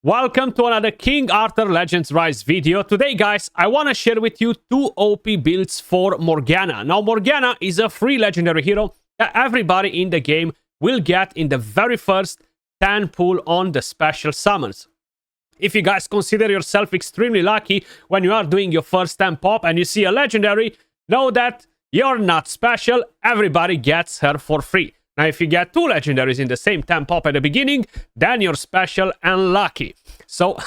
Welcome to another King Arthur Legends Rise video. Today, guys, I want to share with you two OP builds for Morgana. Now, Morgana is a free legendary hero that everybody in the game will get in the very first 10 pull on the special summons. If you guys consider yourself extremely lucky when you are doing your first 10 pop and you see a legendary, know that you're not special. Everybody gets her for free. Now, if you get two legendaries in the same 10 pop at the beginning, then you're special and lucky. So,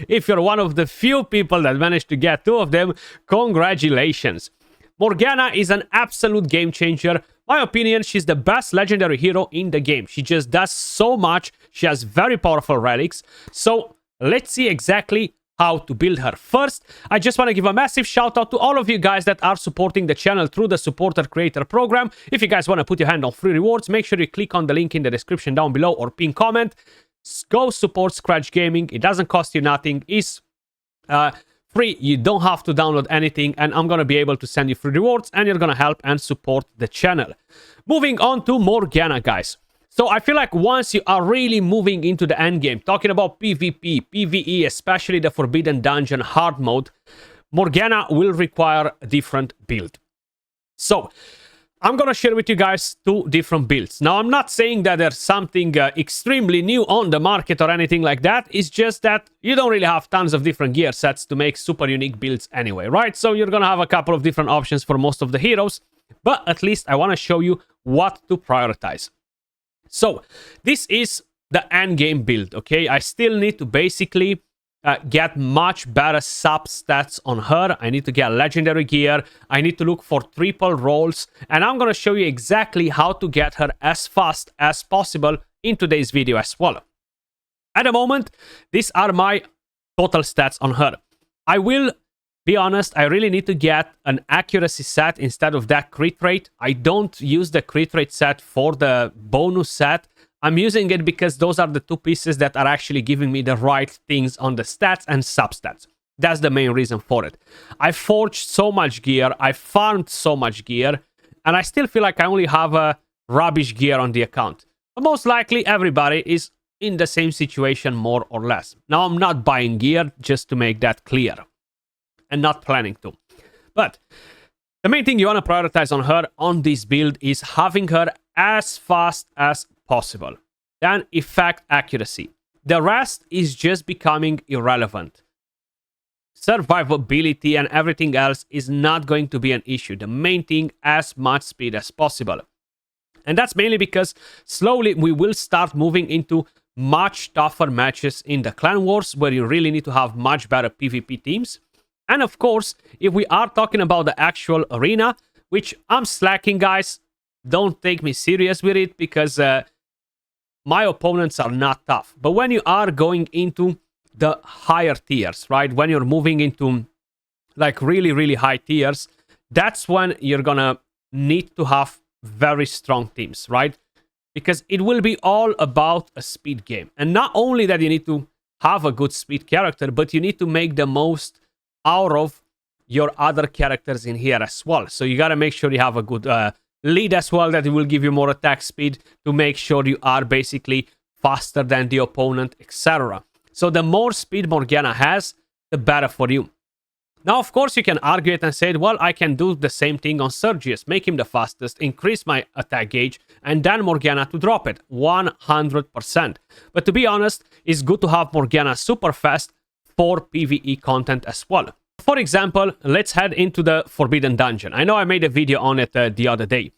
if you're one of the few people that managed to get two of them, congratulations. Morgana is an absolute game changer. My opinion, she's the best legendary hero in the game. She just does so much. She has very powerful relics. So, let's see exactly how to build her. First, I just want to give a massive shout out to all of you guys that are supporting the channel through the supporter creator program. If you guys want to put your hand on free rewards, make sure you click on the link in the description down below or pin comment. Go support Skratch Gaming. It doesn't cost you nothing. It's free. You don't have to download anything, and I'm going to be able to send you free rewards, and you're going to help and support the channel. Moving on to Morgana, guys. So I feel like once you are really moving into the endgame, talking about PvP, PvE, especially the Forbidden Dungeon hard mode, Morgana will require a different build. So I'm going to share with you guys two different builds. Now, I'm not saying that there's something extremely new on the market or anything like that. It's just that you don't really have tons of different gear sets to make super unique builds anyway, right? So you're going to have a couple of different options for most of the heroes, but at least I want to show you what to prioritize. So, this is the endgame build, okay? I still need to basically get much better sub stats on her. I need to get legendary gear. I need to look for triple rolls. And I'm going to show you exactly how to get her as fast as possible in today's video as well. At the moment, these are my total stats on her. I will be honest, I really need to get an accuracy set instead of that crit rate. I don't use the crit rate set for the bonus set. I'm using it because those are the two pieces that are actually giving me the right things on the stats and substats. That's the main reason for it. I forged so much gear, I farmed so much gear, and I still feel like I only have a rubbish gear on the account. But most likely everybody is in the same situation more or less. Now, I'm not buying gear, just to make that clear. And not planning to. But the main thing you want to prioritize on her on this build is having her as fast as possible. Then effect accuracy. The rest is just becoming irrelevant. Survivability and everything else is not going to be an issue. The main thing, as much speed as possible. And that's mainly because slowly we will start moving into much tougher matches in the clan wars, where you really need to have much better PvP teams. And of course, if we are talking about the actual arena, which I'm slacking, guys, don't take me serious with it, because my opponents are not tough. But when you are going into the higher tiers, right? When you're moving into like really, really high tiers, that's when you're gonna need to have very strong teams, right? Because it will be all about a speed game. And not only that you need to have a good speed character, but you need to make the most out of your other characters in here as well. So you got to make sure you have a good lead as well, that it will give you more attack speed to make sure you are basically faster than the opponent, etc. So the more speed Morgana has, the better for you. Now, of course, you can argue it and say, well, I can do the same thing on Sergius, make him the fastest, increase my attack gauge, and then Morgana to drop it 100%. But to be honest, it's good to have Morgana super fast for PvE content as well. For example, let's head into the Forbidden Dungeon. I know I made a video on it the other day.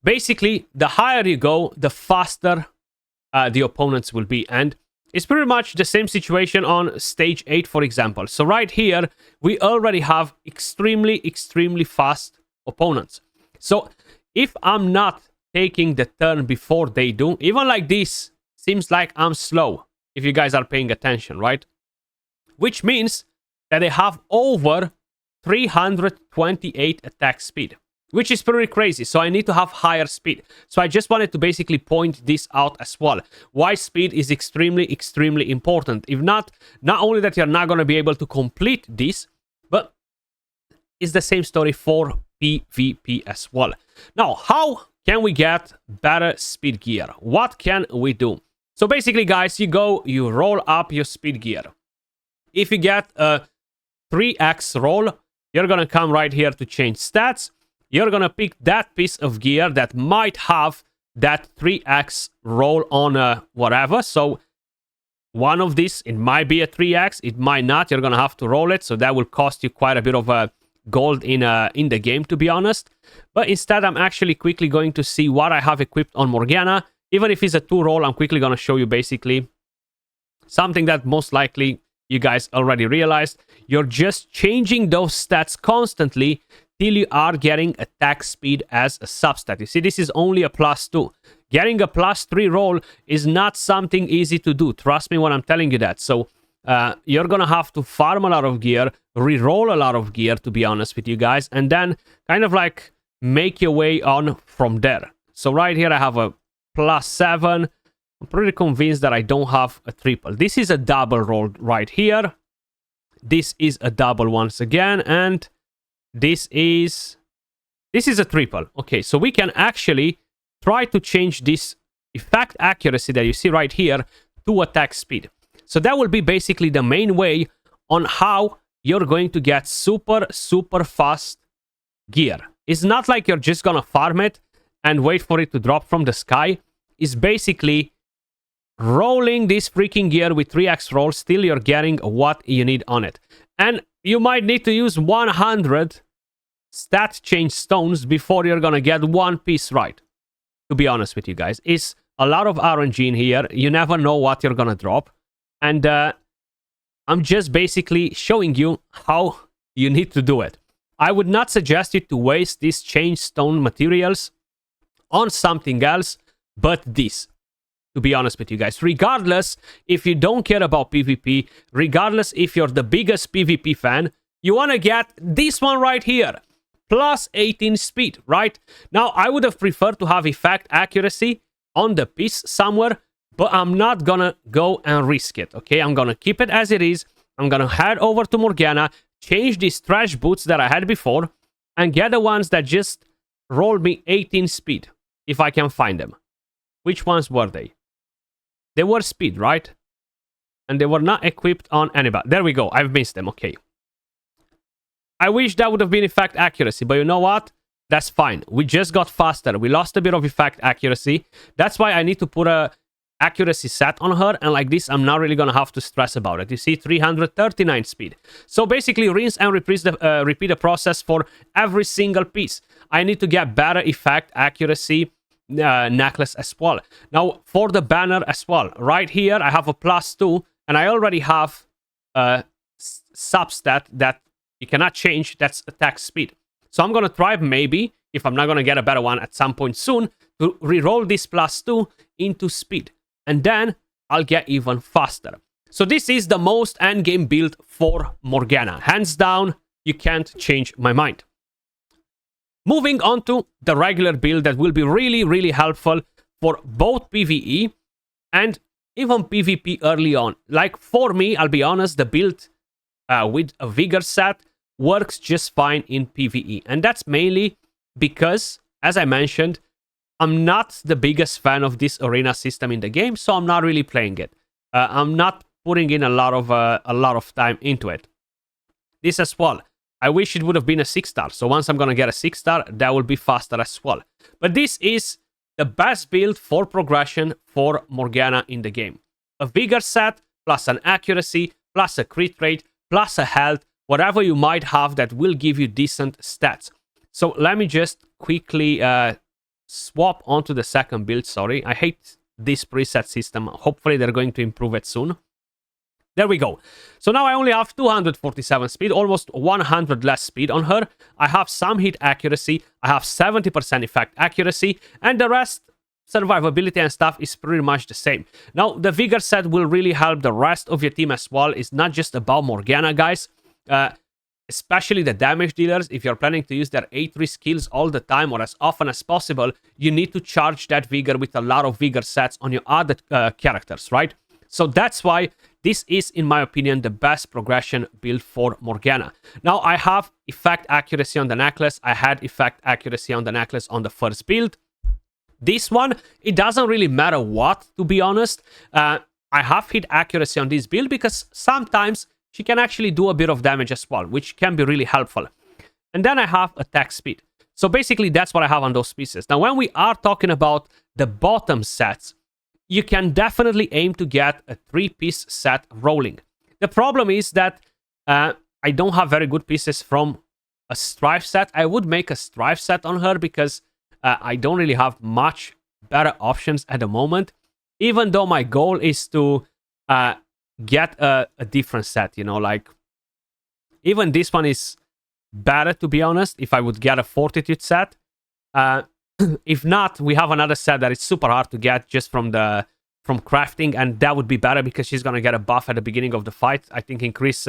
Basically, the higher you go, the faster the opponents will be. And it's pretty much the same situation on stage 8, for example. So right here, we already have extremely, extremely fast opponents. So if I'm not taking the turn before they do, even like this, seems like I'm slow, if you guys are paying attention, right? Which means that they have over 328 attack speed, which is pretty crazy. So I need to have higher speed. So I just wanted to basically point this out as well. Why speed is extremely, extremely important. If not only that you're not going to be able to complete this, but it's the same story for PvP as well. Now, how can we get better speed gear? What can we do? So basically, guys, you roll up your speed gear. If you get a 3x roll, you're gonna come right here to change stats. You're gonna pick that piece of gear that might have that 3x roll on whatever. So one of these, it might be a 3x, it might not. You're gonna have to roll it, so that will cost you quite a bit of gold in the game, to be honest. But instead, I'm actually quickly going to see what I have equipped on Morgana. Even if it's a 2 roll, I'm quickly gonna show you basically something that most likely you guys already realized. You're just changing those stats constantly till you are getting attack speed as a substat. You see, this is only a +2. Getting a +3 roll is not something easy to do. Trust me when I'm telling you that. So you're gonna have to farm a lot of gear, re-roll a lot of gear, to be honest with you guys, and then kind of like make your way on from there. So right here I have a +7. I'm pretty convinced that I don't have a triple. This is a double roll right here. This is a double once again, and this is a triple. Okay, so we can actually try to change this effect accuracy that you see right here to attack speed. So that will be basically the main way on how you're going to get super, super fast gear. It's not like you're just gonna farm it and wait for it to drop from the sky. It's basically rolling this freaking gear with 3x rolls till you're getting what you need on it. And you might need to use 100 stat change stones before you're gonna get one piece right. To be honest with you guys, it's a lot of RNG in here. You never know what you're gonna drop. And I'm just basically showing you how you need to do it. I would not suggest you to waste these change stone materials on something else but this. To be honest with you guys, regardless if you don't care about PvP, regardless if you're the biggest PvP fan, you want to get this one right here. +18 speed, right? Now, I would have preferred to have effect accuracy on the piece somewhere, but I'm not gonna go and risk it, okay? I'm gonna keep it as it is. I'm gonna head over to Morgana, change these trash boots that I had before, and get the ones that just rolled me 18 speed, if I can find them. Which ones were they? They were speed, right? And they were not equipped on anybody. There we go. I've missed them. Okay. I wish that would have been effect accuracy, but you know what? That's fine. We just got faster. We lost a bit of effect accuracy. That's why I need to put a accuracy set on her, and like this, I'm not really gonna have to stress about it. You see, 339 speed. So basically, rinse and repeat the process for every single piece. I need to get better effect accuracy necklace as well. Now, for the banner as well, right here, I have a +2, and I already have a substat that you cannot change. That's attack speed. So I'm gonna try, maybe, if I'm not gonna get a better one at some point soon, to re-roll this +2 into speed. And then I'll get even faster. So this is the most endgame build for Morgana. Hands down, you can't change my mind. Moving on to the regular build that will be really, really helpful for both PvE and even PvP early on. Like for me, I'll be honest, the build with a vigor set works just fine in PvE. And that's mainly because, as I mentioned, I'm not the biggest fan of this arena system in the game, so I'm not really playing it. I'm not putting in a lot of time into it. This as well. I wish it would have been a 6-star. So once I'm gonna get a 6-star, that will be faster as well. But this is the best build for progression for Morgana in the game. A vigor set, plus an accuracy, plus a crit rate, plus a health, whatever you might have that will give you decent stats. So let me just quickly swap onto the second build. Sorry, I hate this preset system. Hopefully they're going to improve it soon. There we go. So now I only have 247 speed, almost 100 less speed on her. I have some hit accuracy, I have 70% effect accuracy, and the rest, survivability and stuff, is pretty much the same. Now, the vigor set will really help the rest of your team as well. It's not just about Morgana, guys. Especially the damage dealers. If you're planning to use their A3 skills all the time or as often as possible, you need to charge that vigor with a lot of vigor sets on your other characters, right? So that's why this is, in my opinion, the best progression build for Morgana. Now, I have effect accuracy on the necklace. I had effect accuracy on the necklace on the first build. This one, it doesn't really matter what, to be honest. I have hit accuracy on this build because sometimes she can actually do a bit of damage as well, which can be really helpful. And then I have attack speed. So basically, that's what I have on those pieces. Now, when we are talking about the bottom sets, you can definitely aim to get a 3-piece set rolling. The problem is that I don't have very good pieces from a strife set. I would make a strife set on her because I don't really have much better options at the moment, even though my goal is to get a different set, you know, like even this one is better, to be honest, if I would get a fortitude set. If not, we have another set that is super hard to get just from crafting, and that would be better because she's gonna get a buff at the beginning of the fight. I think increase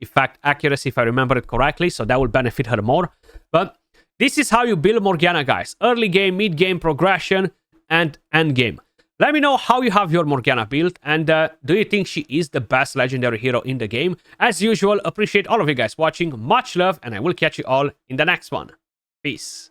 effect accuracy, if I remember it correctly, so that will benefit her more. But this is how you build Morgana, guys. Early game, mid game, progression, and end game. Let me know how you have your Morgana build, and do you think she is the best legendary hero in the game? As usual, appreciate all of you guys watching. Much love, and I will catch you all in the next one. Peace.